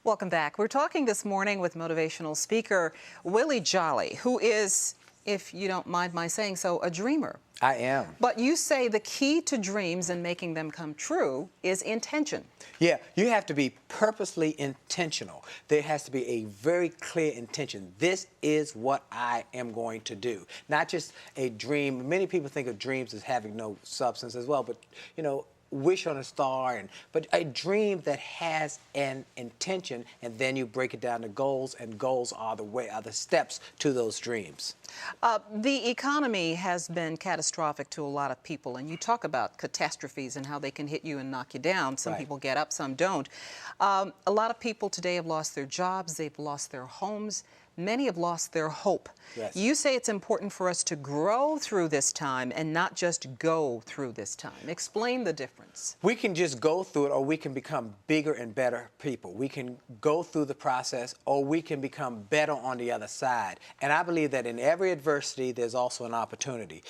Welcome back. We're talking this morning with motivational speaker Willie Jolley, who is, if you don't mind my saying so, a dreamer. I am. But you say the key to dreams and making them come true is intention. Yeah, you have to be purposely intentional. There has to be a very clear intention. This is what I am going to do. Not just a dream. Many people think of dreams as having no substance as well, but, you know, wish on a star, but a dream that has an intention, and then you break it down to goals, and goals are the steps to those dreams. The economy has been catastrophic to a lot of people, and you talk about catastrophes and how they can hit you and knock you down. Some people get up, some don't. A lot of people today have lost their jobs, they've lost their homes. Many have lost their hope. Yes. You say it's important for us to grow through this time and not just go through this time. Explain the difference. We can just go through it, or we can become bigger and better people. We can go through the process, or we can become better on the other side. And I believe that in every adversity, there's also an opportunity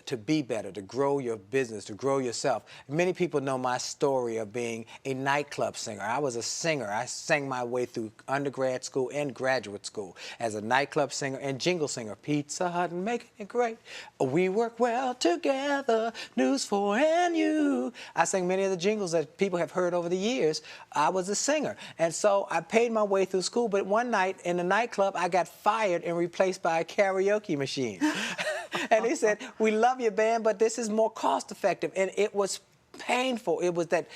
to be better, to grow your business, to grow yourself. Many people know my story of being a nightclub singer. I was a singer. I sang my way through undergrad school and graduate school as a nightclub singer and jingle singer. Pizza Hut and making it great. We work well together. News for and you. I sang many of the jingles that people have heard over the years. I was a singer. And so I paid my way through school, but one night in the nightclub, I got fired and replaced by a karaoke machine. And they said, "We love your band, but this is more cost effective." And it was painful. It was that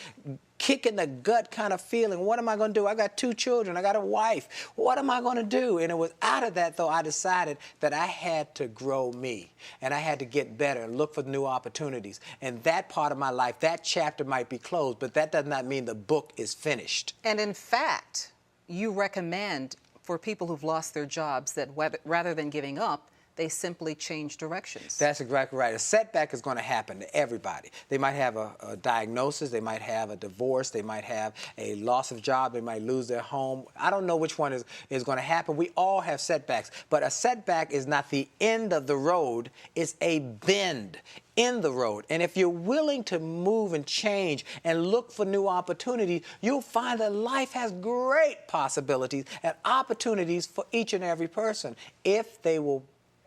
kick in the gut kind of feeling. What am I going to do? I got 2 children. I got a wife. What am I going to do? And it was out of that, though, I decided that I had to grow me, and I had to get better and look for new opportunities. And that part of my life, that chapter might be closed, but that does not mean the book is finished. And in fact, you recommend for people who've lost their jobs that rather than giving up, they simply change directions. That's exactly right. A setback is going to happen to everybody. They might have a diagnosis, they might have a divorce, they might have a loss of job, they might lose their home. I don't know which one is going to happen. We all have setbacks, but a setback is not the end of the road, it's a bend in the road. And if you're willing to move and change and look for new opportunities, you'll find that life has great possibilities and opportunities for each and every person if they will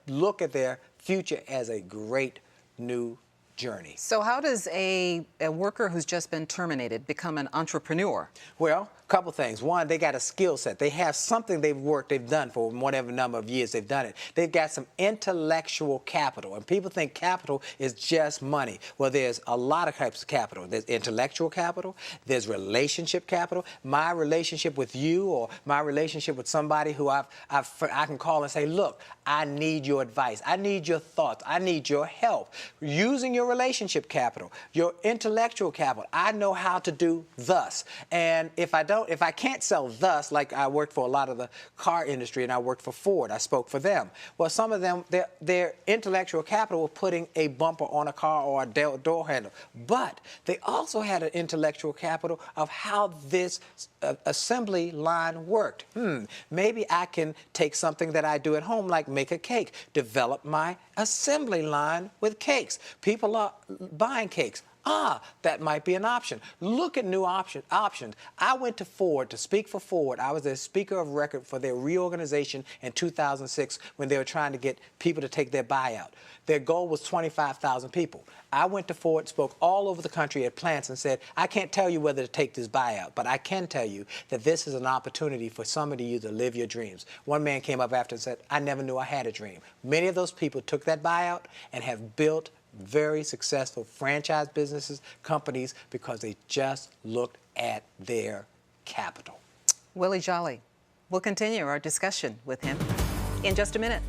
look at their future as a great new journey. So how does a worker who's just been terminated become an entrepreneur? Well, a couple things. One, they got a skill set. They have something they've done for whatever number of years they've done it. They've got some intellectual capital. And people think capital is just money. Well, there's a lot of types of capital. There's intellectual capital. There's relationship capital. My relationship with you, or my relationship with somebody who I can call and say, look, I need your advice. I need your thoughts. I need your help. Using your relationship capital, your intellectual capital. I know how to do thus. And if I can't sell thus, like I worked for a lot of the car industry and I worked for Ford, I spoke for them. Well, some of them, their intellectual capital was putting a bumper on a car or a door handle. But they also had an intellectual capital of how this assembly line worked. Maybe I can take something that I do at home, like make a cake, develop my assembly line with cakes. People are buying cakes. That might be an option. Look at new options. I went to Ford to speak for Ford. I was their speaker of record for their reorganization in 2006 when they were trying to get people to take their buyout. Their goal was 25,000 people. I went to Ford, spoke all over the country at plants and said, I can't tell you whether to take this buyout, but I can tell you that this is an opportunity for somebody of you to live your dreams. One man came up after and said, I never knew I had a dream. Many of those people took that buyout and have built very successful franchise businesses, companies, because they just looked at their capital. Willie Jolley. We'll continue our discussion with him in just a minute.